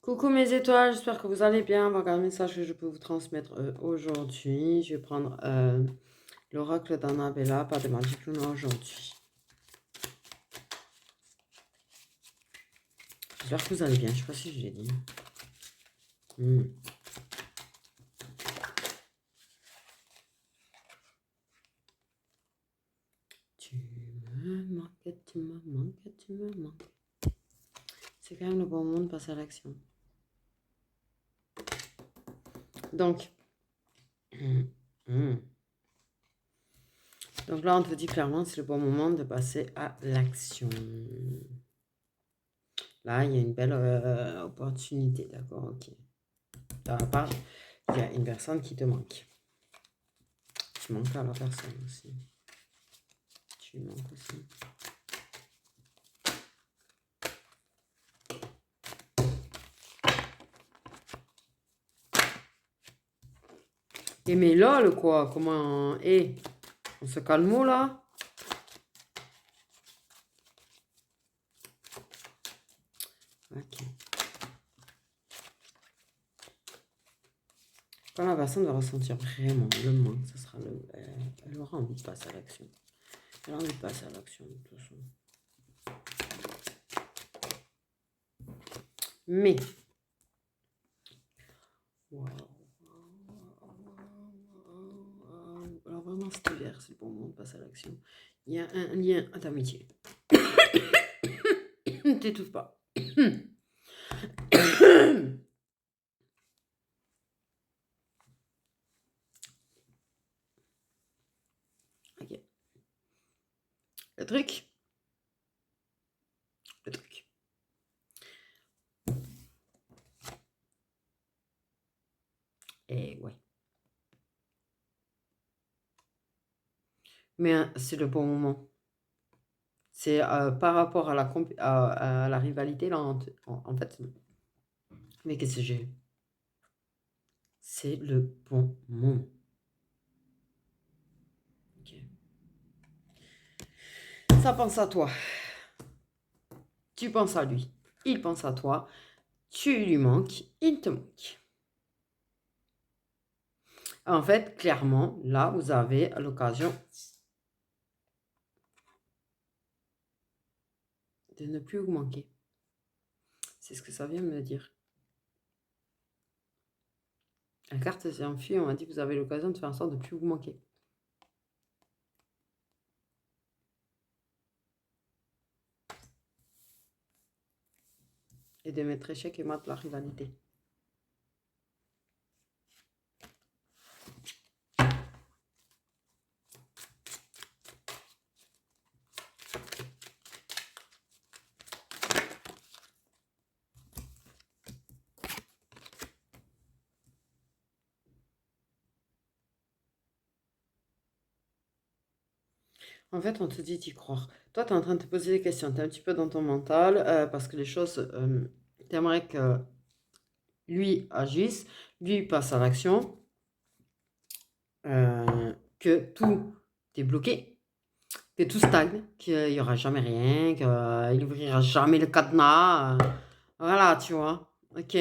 Coucou mes étoiles, j'espère que vous allez bien. Voilà un message que je peux vous transmettre aujourd'hui. Je vais prendre l'oracle d'Annabella, pas de Magic Luna aujourd'hui. J'espère que vous allez bien, je sais pas si je l'ai dit. Tu me manques, tu me manques, tu me manques. C'est quand même le bon moment de passer à l'action. Donc, donc là, on te dit clairement, c'est le bon moment de passer à l'action. Là, il y a une belle opportunité, d'accord, ok. Dans la part, il y a une personne qui te manque. Tu manques à la personne aussi. Tu manques aussi. Et mais lol, quoi, comment... on se calme là. Ok. Quand la personne va ressentir vraiment le manque, ça sera le... elle aura envie de passer à l'action. Elle a envie de passer à l'action, de toute façon. Mais... Wow. Alors vraiment, cet hiver, c'est le bon moment de passer à l'action. Il y a un lien d'amitié. T'étouffe pas. Ok. Le truc. Et ouais. Mais c'est le bon moment. C'est par rapport à la rivalité, là, en fait. Mais qu'est-ce que j'ai? C'est le bon moment. Ok. Ça pense à toi. Tu penses à lui. Il pense à toi. Tu lui manques. Il te manque. En fait, clairement, là, vous avez l'occasion de ne plus vous manquer. C'est ce que ça vient me dire. La carte s'est enfuie, on m'a dit que vous avez l'occasion de faire en sorte de ne plus vous manquer. Et de mettre échec et mat la rivalité. En fait, on te dit d'y croire. Toi, tu es en train de te poser des questions. Tu es un petit peu dans ton mental parce que les choses, tu aimerais que lui agisse, lui passe à l'action, que tout est bloqué, que tout stagne, qu'il n'y aura jamais rien, qu'il n'ouvrira jamais le cadenas. Voilà, tu vois. Ok.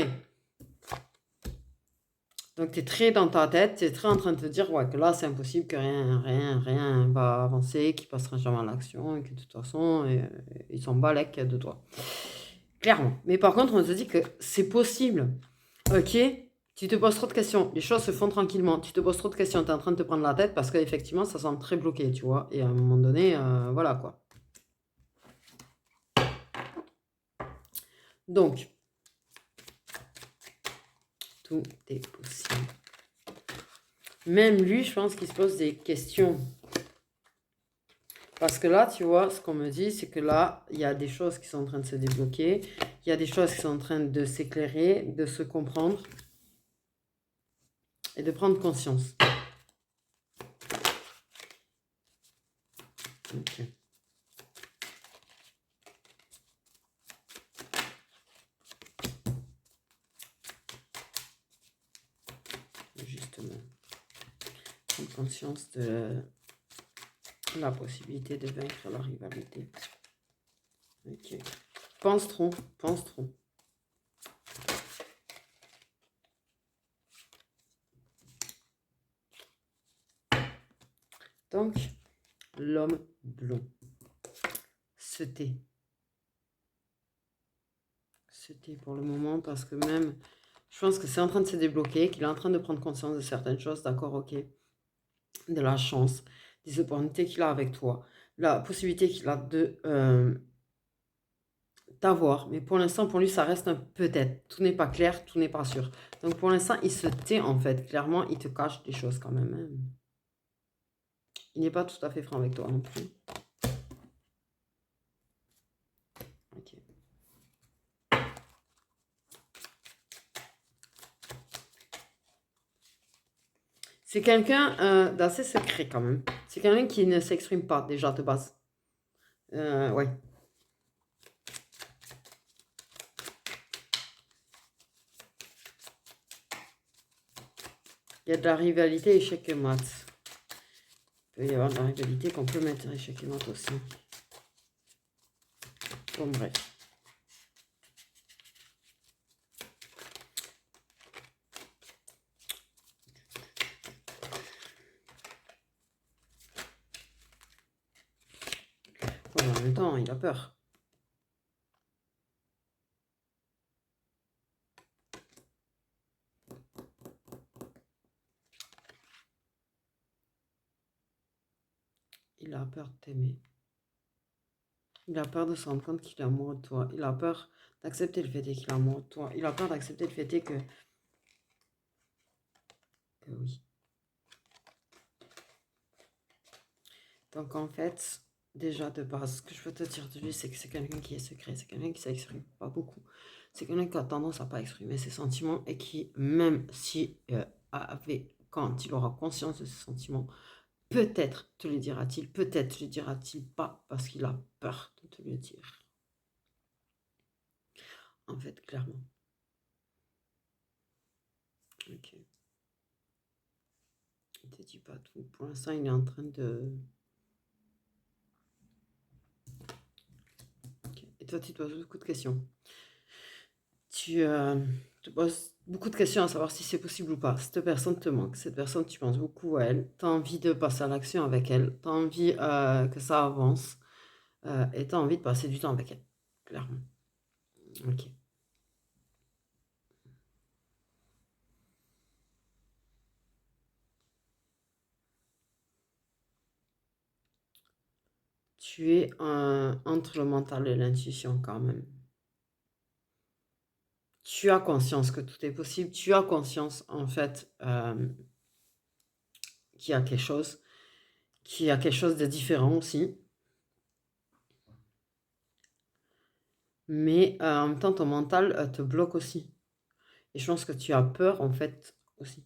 Donc, tu es très dans ta tête, tu es très en train de te dire ouais, que là, c'est impossible, que rien va avancer, qu'il passera jamais à l'action, et que de toute façon, ils s'en balèquent de toi. Clairement. Mais par contre, on te dit que c'est possible. Ok? Tu te poses trop de questions. Les choses se font tranquillement. Tu te poses trop de questions. Tu es en train de te prendre la tête parce qu'effectivement, ça semble très bloqué, tu vois. Et à un moment donné, voilà quoi. Donc, tout est possible. Même lui, je pense qu'il se pose des questions. Parce que là, tu vois, ce qu'on me dit, c'est que là, il y a des choses qui sont en train de se débloquer. Il y a des choses qui sont en train de s'éclairer, de se comprendre et de prendre conscience. Ok. Justement, prendre conscience de la possibilité de vaincre la rivalité. Ok. Pense trop, pense trop. Donc, l'homme blond se tait. Se tait pour le moment parce que même, je pense que c'est en train de se débloquer, qu'il est en train de prendre conscience de certaines choses, d'accord, ok, de la chance, des opportunités qu'il a avec toi, la possibilité qu'il a de t'avoir. Mais pour l'instant, pour lui, ça reste un peut-être. Tout n'est pas clair, tout n'est pas sûr. Donc pour l'instant, il se tait en fait. Clairement, il te cache des choses quand même, hein. Il n'est pas tout à fait franc avec toi non plus. Ok. C'est quelqu'un d'assez secret quand même. C'est quelqu'un qui ne s'exprime pas déjà de base. Ouais. Il y a de la rivalité échec et maths. Il peut y avoir de la rivalité qu'on peut mettre échec et maths aussi. Bon, bref. Bon, en même temps, il a peur. Il a peur de t'aimer. Il a peur de se rendre compte qu'il est amoureux de toi. Il a peur d'accepter le fait qu'il est amoureux de toi. Il a peur d'accepter le fait que oui. Donc en fait, déjà de base, ce que je peux te dire de lui, c'est que c'est quelqu'un qui est secret. C'est quelqu'un qui ne s'exprime pas beaucoup. C'est quelqu'un qui a tendance à pas exprimer ses sentiments et qui, même si quand il aura conscience de ses sentiments, peut-être te le dira-t-il, peut-être le dira-t-il pas parce qu'il a peur de te le dire. En fait, clairement. Ok. Il ne te dit pas tout. Pour l'instant, il est en train de... Okay. Et toi, tu te poses beaucoup de questions. Tu te poses beaucoup de questions à savoir si c'est possible ou pas. Cette personne te manque. Cette personne, tu penses beaucoup à elle. Tu as envie de passer à l'action avec elle. Tu as envie que ça avance. Et tu as envie de passer du temps avec elle. Clairement. Ok. Tu es entre le mental et l'intuition quand même. Tu as conscience que tout est possible. Tu as conscience, en fait, qu'il y a quelque chose. Qu'il y a quelque chose de différent aussi. Mais en même temps, ton mental te bloque aussi. Et je pense que tu as peur, en fait, aussi.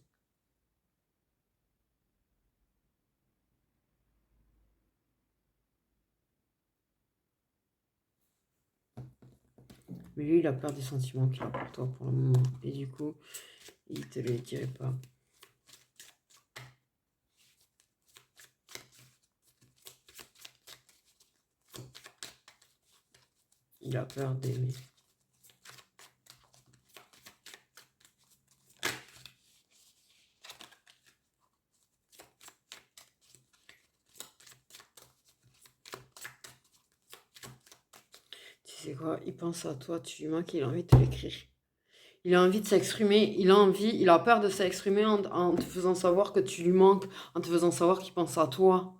Mais lui, il a peur des sentiments qu'il a pour toi pour le moment. Et du coup, il te les dirait pas. Il a peur d'aimer. Tu sais quoi, il pense à toi, tu lui manques, il a envie de te l'écrire. Il a envie de s'exprimer, il a peur de s'exprimer en te faisant savoir que tu lui manques, en te faisant savoir qu'il pense à toi.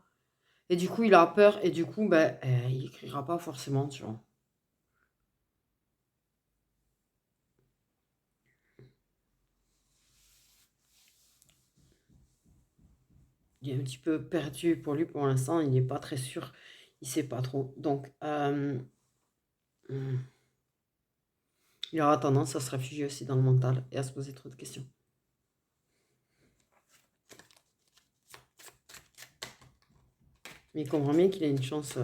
Et du coup, il a peur, et du coup, ben, il écrira pas forcément, tu vois. Il est un petit peu perdu pour lui pour l'instant, il n'est pas très sûr, il sait pas trop. Donc, il aura tendance à se réfugier aussi dans le mental et à se poser trop de questions. Mais il comprend bien qu'il a une chance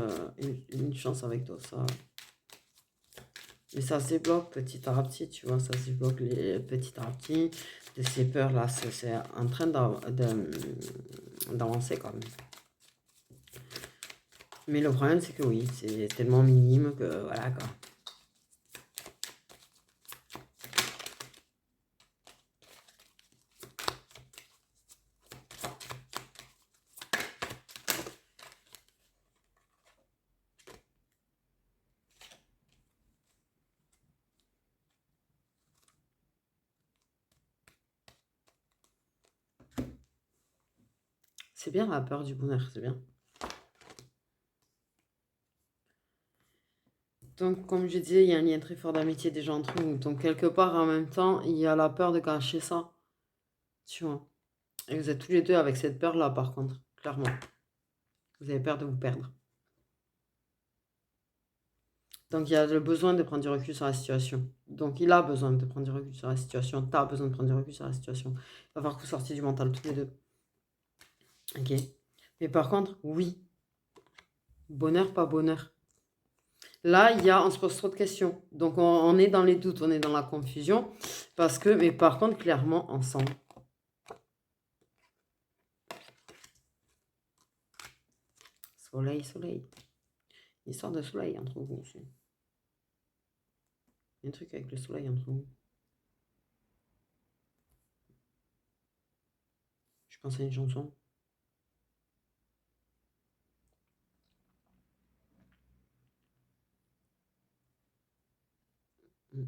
avec toi, ça. Mais ça se débloque petit à petit, tu vois, ça se débloque petit à petit. De ces peurs-là, c'est en train d'avancer quand même. Mais le problème, c'est que oui, c'est tellement minime que voilà quoi. C'est bien la peur du bonheur, c'est bien. Donc, comme je disais, il y a un lien très fort d'amitié déjà entre nous. Donc, quelque part, en même temps, il y a la peur de cacher ça, tu vois. Et vous êtes tous les deux avec cette peur-là, par contre, clairement. Vous avez peur de vous perdre. Donc, il y a le besoin de prendre du recul sur la situation. Donc, il a besoin de prendre du recul sur la situation. Tu as besoin de prendre du recul sur la situation. Il va falloir que vous sortiez du mental tous les deux. Ok. Mais par contre, oui. Bonheur, pas bonheur. Là, on se pose trop de questions. Donc, on est dans les doutes, on est dans la confusion. Parce que, mais par contre, clairement, ensemble. Soleil, soleil. Histoire de soleil entre vous aussi. Il y a un truc avec le soleil entre vous. Je pense à une chanson. Mm.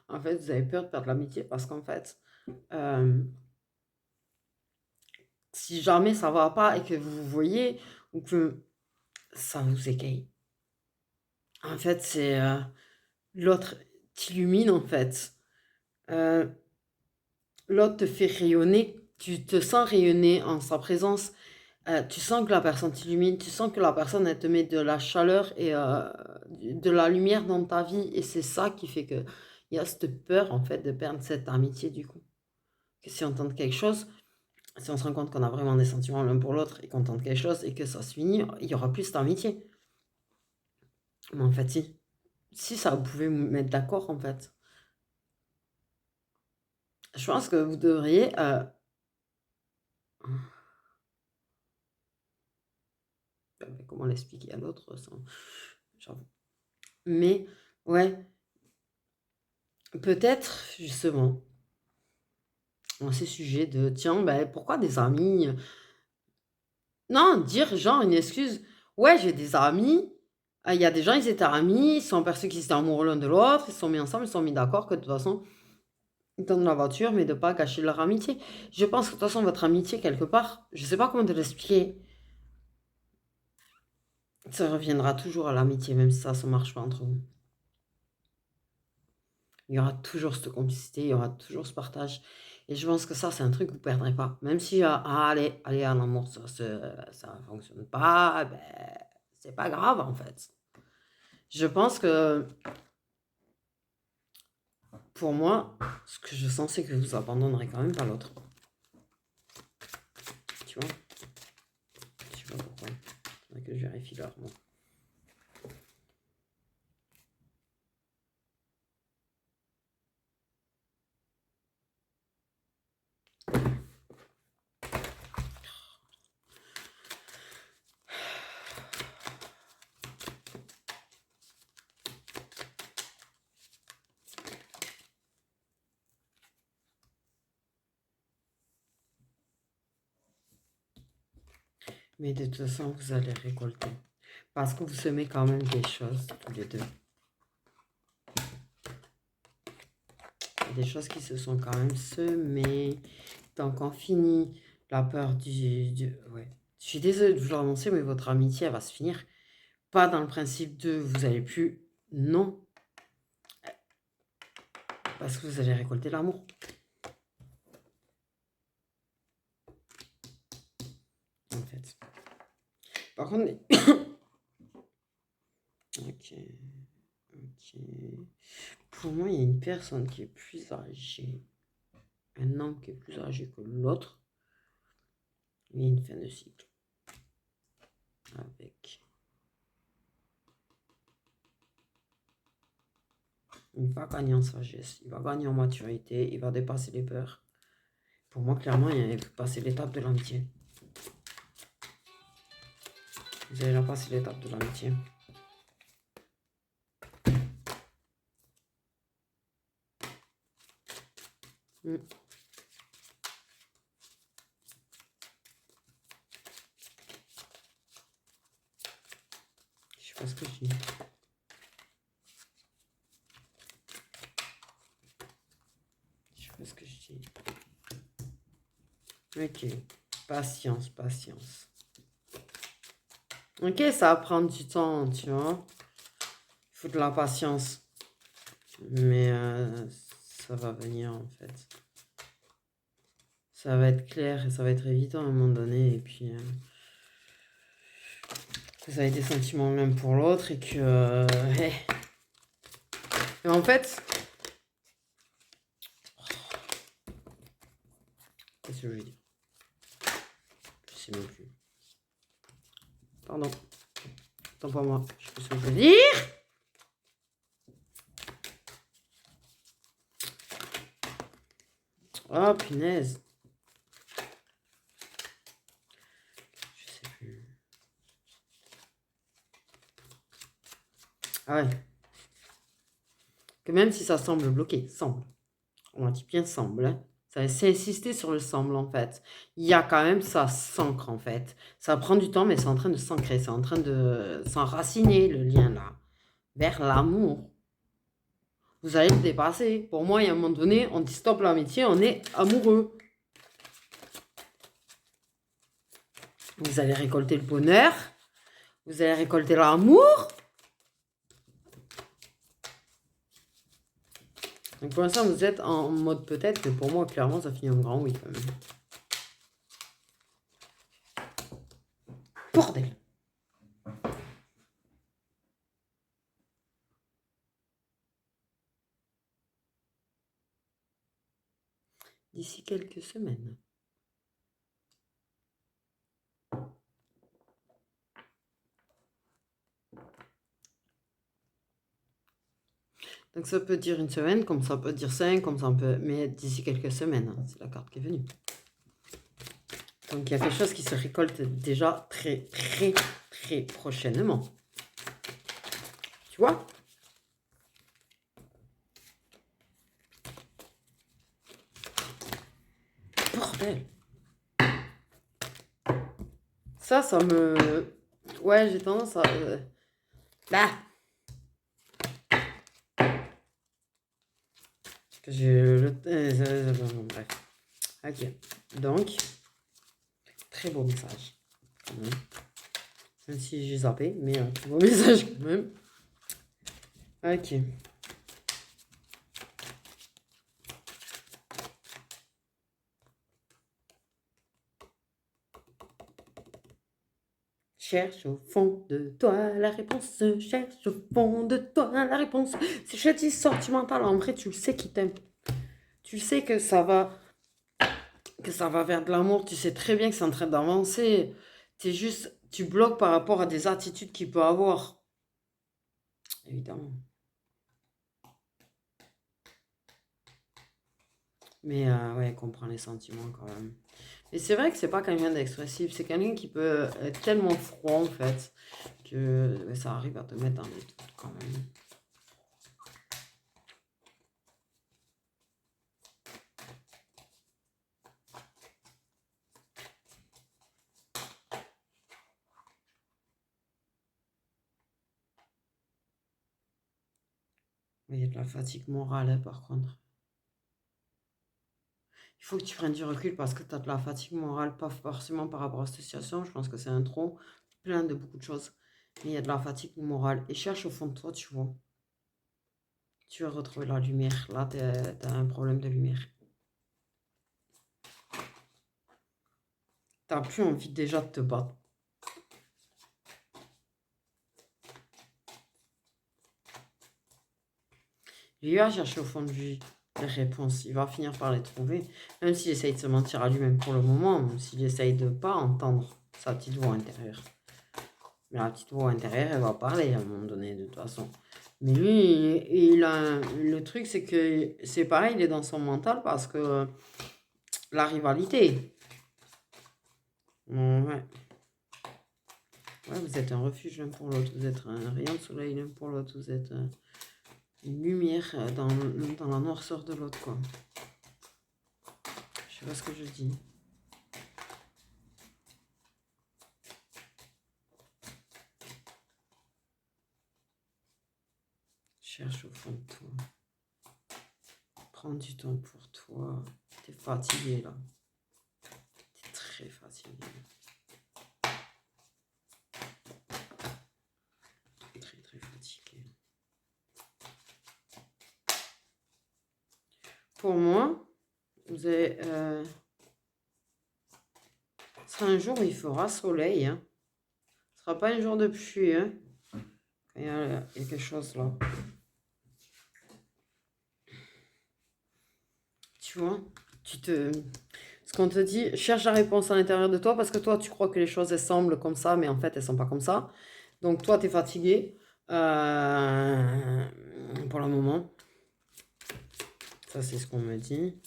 En fait, vous avez peur de perdre l'amitié parce qu'en fait, si jamais ça va pas et que vous vous voyez ou que ça vous égaye, en fait, c'est l'autre t'illumine en fait. Euh, L'autre te fait rayonner. Tu te sens rayonner en sa présence. Tu sens que la personne t'illumine. Tu sens que la personne, elle te met de la chaleur et de la lumière dans ta vie. Et c'est ça qui fait que il y a cette peur en fait de perdre cette amitié du coup. Que si on tente quelque chose, si on se rend compte qu'on a vraiment des sentiments l'un pour l'autre et qu'on tente quelque chose et que ça se finit, il y aura plus cette amitié. Mais en fait, si. Si ça, vous pouvez vous mettre d'accord en fait. Je pense que vous devriez... comment l'expliquer à l'autre j'avoue. Mais, ouais, peut-être, justement, dans ces sujets de, tiens, ben, pourquoi des amis? Non, dire genre une excuse. Ouais, j'ai des amis. Il y a des gens, ils étaient amis, ils sont aperçus qu'ils étaient amoureux l'un de l'autre, ils se sont mis ensemble, ils se sont mis d'accord que de toute façon, ils donnent la voiture, mais de pas gâcher leur amitié. Je pense que de toute façon, votre amitié, quelque part, je sais pas comment te l'expliquer, ça reviendra toujours à l'amitié, même si ça ne marche pas entre vous. Il y aura toujours cette complicité, il y aura toujours ce partage. Et je pense que ça, c'est un truc que vous ne perdrez pas. Même si, allez, en amour, ça ne fonctionne pas, ben, c'est pas grave, en fait. Je pense que, pour moi, ce que je sens, c'est que vous abandonnerez quand même pas l'autre. Tu vois? Je sais pas pourquoi. Faudrait que je vérifie l'heure, moi. Mais de toute façon, vous allez récolter. Parce que vous semez quand même des choses, tous les deux. Des choses qui se sont quand même semées. Donc, on finit la peur ouais. Je suis désolée de vous l'annoncer, mais votre amitié, elle va se finir. Pas dans le principe de vous allez plus. Non. Parce que vous allez récolter l'amour. En fait. Par contre... ok. Ok. Pour moi, il y a une personne qui est plus âgée. Un homme qui est plus âgé que l'autre. Il y a une fin de cycle. Avec... Il va gagner en sagesse, il va gagner en maturité, il va dépasser les peurs. Pour moi, clairement, il faut passer l'étape de l'amitié. Vous allez la passer l'étape de l'amitié. Mm. Je sais pas ce que je dis. Je sais pas ce que je dis. Ok. Patience, patience. Ok, ça va prendre du temps, tu vois. Il faut de la patience. Mais ça va venir, en fait. Ça va être clair et ça va être évident à un moment donné. Et puis, que ça ait des sentiments l'un pour l'autre et que... Et en fait... Qu'est-ce que je veux dire? Je sais même plus. Pardon. Attends pas moi. Je sais pas ce que je veux dire. Oh, punaise. Je sais plus. Ah ouais. Que même si ça semble bloqué, semble. On dit bien semble. Hein. C'est insister sur le semble en fait. Il y a quand même ça s'ancre en fait. Ça prend du temps, mais c'est en train de s'ancrer. C'est en train de s'enraciner le lien là. Vers l'amour. Vous allez le dépasser. Pour moi, il y a un moment donné, on dit stop l'amitié, on est amoureux. Vous allez récolter le bonheur. Vous allez récolter l'amour. Donc pour l'instant, vous êtes en mode peut-être, mais pour moi, clairement, ça finit en grand oui quand même. Bordel. D'ici quelques semaines. Donc ça peut dire une semaine, comme ça peut dire 5, comme ça peut... Mais d'ici quelques semaines, hein, c'est la carte qui est venue. Donc il y a quelque chose qui se récolte déjà très, très, très prochainement. Tu vois? Bordel. Ça me... Ouais, j'ai tendance à... Là. J'ai le... Bref. Ok. Donc, très beau message. Même si j'ai zappé, mais très beau message quand même. Ok. Cherche au fond de toi la réponse, cherche au fond de toi la réponse. C'est chouette, sentimental. En vrai, tu le sais qu'il t'aime. Tu sais que ça va vers de l'amour. Tu sais très bien que c'est en train d'avancer. T'es juste, tu bloques par rapport à des attitudes qu'il peut avoir. Évidemment. Mais ouais, comprend les sentiments quand même. Mais c'est vrai que c'est pas quelqu'un d'expressif. C'est quelqu'un qui peut être tellement froid en fait que ça arrive à te mettre dans les doutes quand même. Mais il y a de la fatigue morale hein, par contre. Il faut que tu prennes du recul parce que tu as de la fatigue morale, pas forcément par rapport à cette situation. Je pense que c'est un tronc plein de beaucoup de choses. Mais il y a de la fatigue morale. Et cherche au fond de toi, tu vois. Tu vas retrouver la lumière. Là, tu as un problème de lumière. Tu n'as plus envie déjà de te battre. Il va chercher au fond de lui les réponses. Il va finir par les trouver. Même s'il essaye de se mentir à lui-même pour le moment, même s'il essaye de ne pas entendre sa petite voix intérieure. Mais la petite voix intérieure, elle va parler à un moment donné, de toute façon. Mais lui, le truc, c'est que c'est pareil, il est dans son mental parce que la rivalité. Ouais. Ouais, vous êtes un refuge l'un pour l'autre. Vous êtes un rayon de soleil l'un pour l'autre. Vous êtes une lumière dans la noirceur de l'autre, quoi. Je sais pas ce que je dis. Cherche au fond de toi. Prends du temps pour toi. T'es fatigué là. T'es très fatigué. Très très fatigué. Pour moi, vous avez... ce sera un jour où il fera soleil. Hein. Ce ne sera pas un jour de pluie. Hein. Il y a quelque chose là. Tu vois, ce qu'on te dit, cherche la réponse à l'intérieur de toi parce que toi, tu crois que les choses elles semblent comme ça, mais en fait, elles sont pas comme ça. Donc, toi, tu es fatigué pour le moment. Ça, c'est ce qu'on me dit.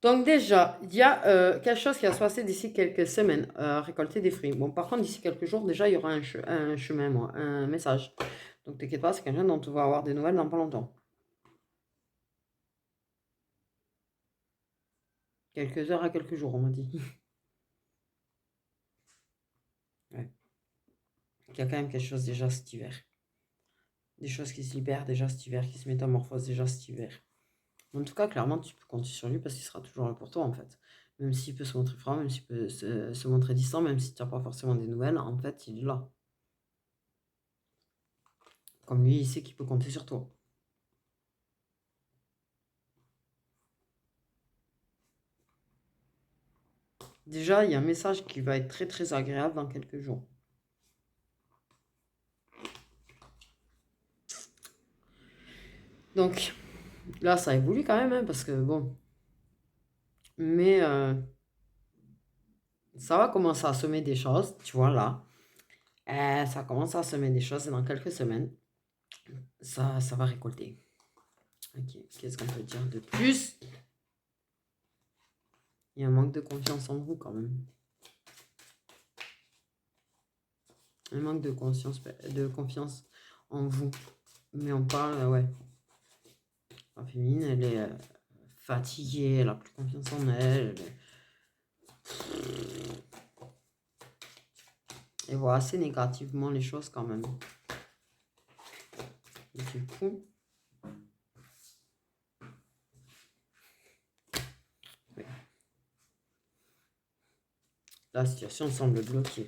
Donc déjà, il y a quelque chose qui va se passer d'ici quelques semaines, récolter des fruits. Bon, par contre, d'ici quelques jours, déjà, il y aura un chemin, moi, un message. Donc, t'inquiète pas, c'est quelqu'un dont tu vas avoir des nouvelles dans pas longtemps. Quelques heures à quelques jours, on m'a dit. Ouais. Il y a quand même quelque chose déjà cet hiver. Des choses qui se libèrent déjà cet hiver, qui se métamorphosent déjà cet hiver. En tout cas, clairement, tu peux compter sur lui parce qu'il sera toujours là pour toi, en fait. Même s'il peut se montrer froid, même s'il peut se montrer distant, même si tu n'as pas forcément des nouvelles, en fait, il est là. Comme lui, il sait qu'il peut compter sur toi. Déjà, il y a un message qui va être très très agréable dans quelques jours. Donc, là, ça évolue quand même, hein, parce que bon. Mais ça va commencer à semer des choses, tu vois, là. Ça commence à semer des choses et dans quelques semaines, ça va récolter. Ok, qu'est-ce qu'on peut dire de plus? Il y a un manque de confiance en vous quand même. Un manque de confiance en vous. Mais on parle, ouais. La féminine, elle est fatiguée, elle a plus confiance en elle. Elle voit assez négativement les choses quand même. Et du coup, ouais. La situation semble bloquée.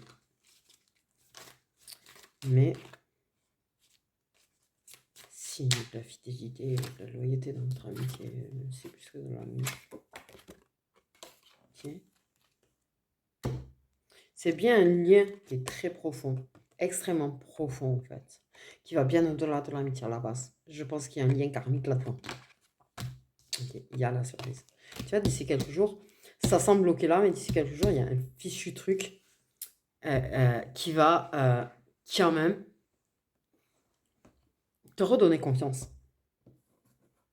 Mais si la fidélité, la loyauté dans notre amitié, c'est plus que de l'amitié. Ok. C'est bien un lien qui est très profond, extrêmement profond en fait, qui va bien au-delà de l'amitié à la base. Je pense qu'il y a un lien karmique là-dedans. Ok, il y a la surprise. Tu vois, d'ici quelques jours, ça semble bloqué là, mais d'ici quelques jours, il y a un fichu truc qui va quand même te redonner confiance.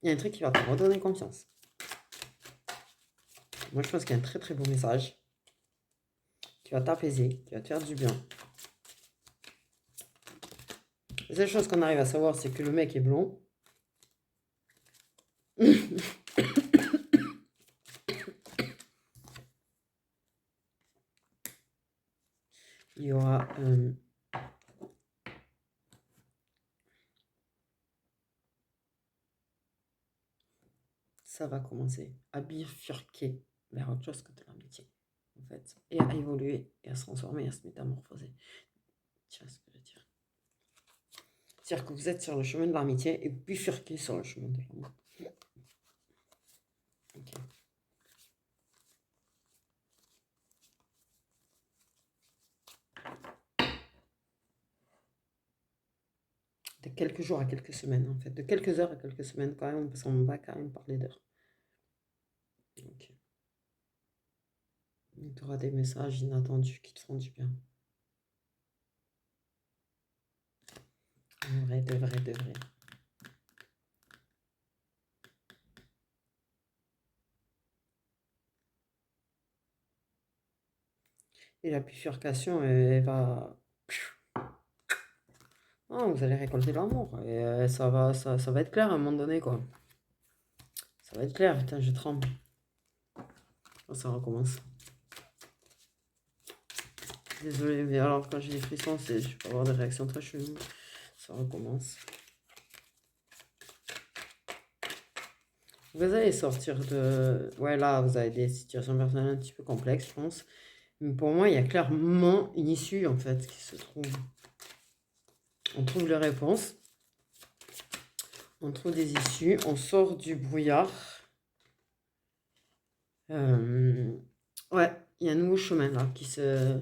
Il y a un truc qui va te redonner confiance. Moi, je pense qu'il y a un très très beau message qui va t'apaiser, qui va te faire du bien. La seule chose qu'on arrive à savoir, c'est que le mec est blond. Il y aura ça va commencer à bifurquer vers autre chose que de l'amitié, en fait, et à évoluer, et à se transformer, et à se métamorphoser. Tu vois ce que je veux dire? C'est-à-dire que vous êtes sur le chemin de l'amitié et vous bifurquez sur le chemin de l'amour. Ok. De quelques jours à quelques semaines, en fait. De quelques heures à quelques semaines, quand même, parce qu'on va quand même parler d'heures. Ok. Tu auras des messages inattendus qui te font du bien. Vrai, de vrai, de vrai. Et la bifurcation, elle va... Ah, vous allez récolter l'amour. Et ça va être clair à un moment donné, quoi. Ça va être clair, putain, je tremble. Oh, ça recommence. Désolée, mais alors quand j'ai des frissons, je peux avoir des réactions très cheloues. Ça recommence. Vous allez sortir de... Ouais, là, vous avez des situations personnelles un petit peu complexes, je pense. Mais pour moi, il y a clairement une issue, en fait, qui se trouve. On trouve les réponses. On trouve des issues. On sort du brouillard. Ouais, il y a un nouveau chemin, là, qui se...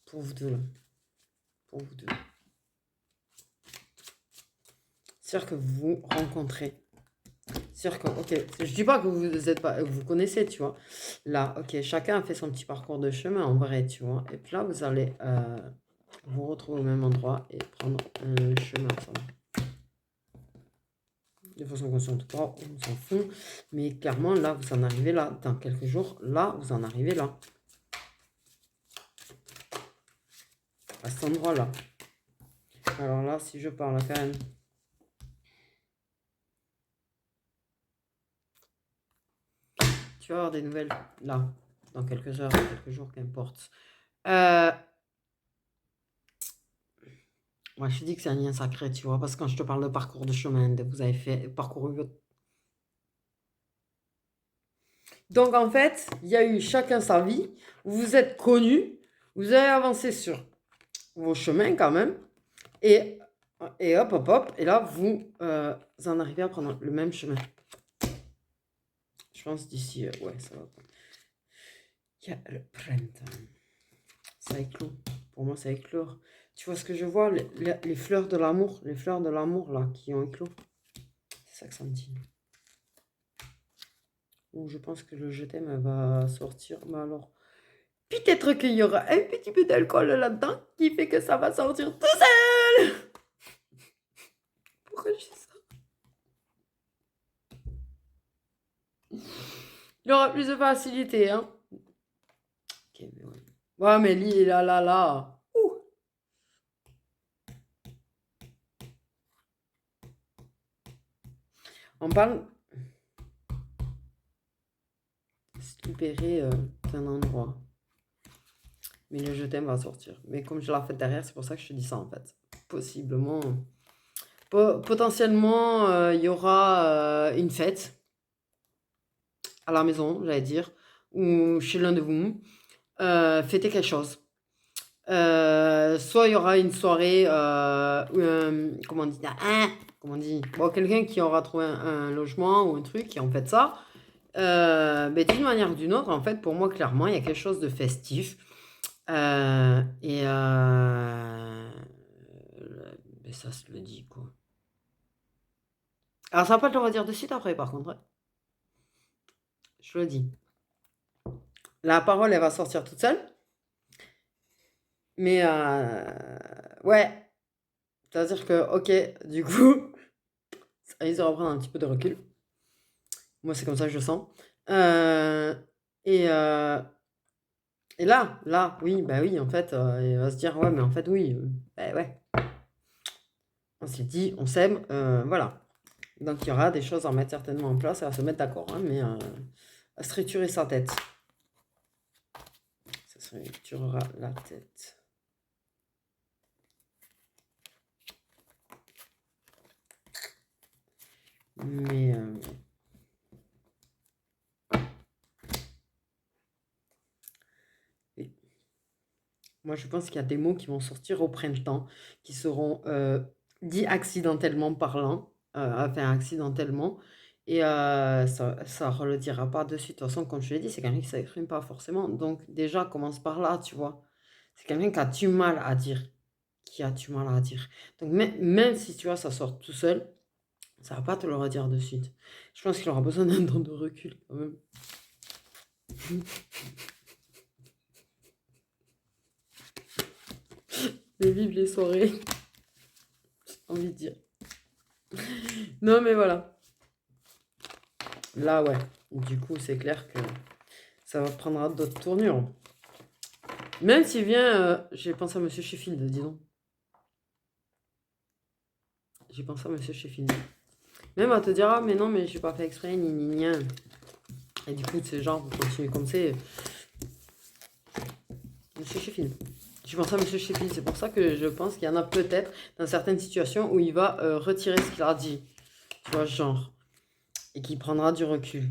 Pour vous deux, là. Pour vous deux. C'est-à-dire que vous rencontrez. C'est-à-dire que, ok, je dis pas que vous êtes pas, vous connaissez, tu vois. Là, ok, chacun a fait son petit parcours de chemin en vrai, tu vois. Et puis là, vous allez vous retrouver au même endroit et prendre un chemin ensemble. De façon consciente ou pas, on s'en fout. Mais clairement, là, vous en arrivez là. Dans quelques jours, là, vous en arrivez là. À cet endroit-là. Alors là, si je parle quand même. Tu vas avoir des nouvelles là. Dans quelques heures, quelques jours, qu'importe. Moi, je te dis que c'est un lien sacré, tu vois, parce que quand je te parle de parcours de chemin, vous avez fait parcouru votre... Donc, en fait, il y a eu chacun sa vie, vous vous êtes connus, vous avez avancé sur vos chemins quand même, et hop, hop, hop, et là, vous en arrivez à prendre le même chemin. Je pense d'ici, ouais, ça va. Il y a le printemps. Ça éclot. Pour moi, ça éclore. Tu vois ce que je vois, les fleurs de l'amour, là, qui ont éclos. C'est ça que ça me dit. Bon, je pense que le je t'aime va sortir. Mais alors, peut-être qu'il y aura un petit peu d'alcool là-dedans qui fait que ça va sortir tout seul. Pourquoi je dis ça? Il y aura plus de facilité, hein. Ok, mais ouais. Ouais, mais là. Ouh. On parle libéré d'un endroit. Mais le je t'aime va sortir. Mais comme je l'ai fait derrière, c'est pour ça que je te dis ça en fait. Possiblement. Potentiellement, il y aura une fête à la maison, j'allais dire, ou chez l'un de vous. Fêter quelque chose. Soit il y aura une soirée, comment on dit, comment on dit, bon, quelqu'un qui aura trouvé un logement ou un truc qui en fait ça. Mais d'une manière ou d'une autre, en fait, pour moi, clairement, il y a quelque chose de festif. Mais ça se le dit, quoi. Alors, ça va pas te le redire de suite après, par contre. Je le dis. La parole, elle va sortir toute seule. Mais, ouais. C'est-à-dire que, ok, du coup, ça risque de reprendre un petit peu de recul. Moi, c'est comme ça que je le sens. Et, et là, oui, bah oui, en fait, il va se dire, ouais, mais en fait, oui, bah ouais. On s'est dit, on s'aime, voilà. Donc, il y aura des choses à mettre certainement en place, à se mettre d'accord, hein, mais à structurer sa tête. Ça structurera la tête. Mais... oui. Moi, je pense qu'il y a des mots qui vont sortir au printemps, qui seront dits accidentellement parlant, enfin accidentellement, et ça ne le dira pas de suite. De toute façon, comme je l'ai dit, c'est quelqu'un qui ne s'exprime pas forcément. Donc déjà, commence par là, tu vois. C'est quelqu'un qui a du mal à dire. Qui a du mal à dire. Donc même si, tu vois, ça sort tout seul, ça va pas te le redire de suite. Je pense qu'il aura besoin d'un temps de recul, quand même. Mais vive les soirées, j'ai envie de dire. Non, mais voilà. Là, ouais. Du coup, c'est clair que ça va prendra d'autres tournures. Même s'il vient... j'ai pensé à Monsieur Sheffield, dis donc. J'ai pensé à Monsieur Sheffield. Même à te dire, ah, mais non, mais j'ai pas fait exprès, ni. Et du coup, c'est genre, vous continuez comme c'est. Monsieur Sheffield. Je pense à Monsieur Sheffield, c'est pour ça que je pense qu'il y en a peut-être dans certaines situations où il va retirer ce qu'il a dit. Tu vois, genre. Et qu'il prendra du recul.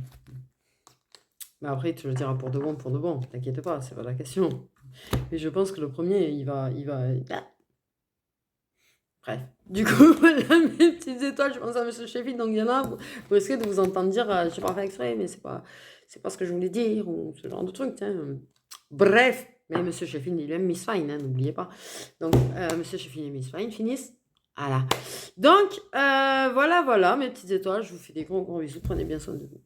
Mais après, il te le dira pour de bon, t'inquiète pas, c'est pas la question. Mais je pense que le premier, Ah. Bref. Du coup, voilà mes petites étoiles, je pense à Monsieur Sheffield, donc il y en a, vous risquez de vous entendre dire, je sais pas faire exprès, mais c'est pas ce que je voulais dire, ou ce genre de truc, tiens. Bref, mais Monsieur Sheffield, il aime Miss Fine, hein, n'oubliez pas. Donc, Monsieur Sheffield et Miss Fine finissent. Voilà. Donc, voilà, mes petites étoiles, je vous fais des gros bisous, prenez bien soin de vous.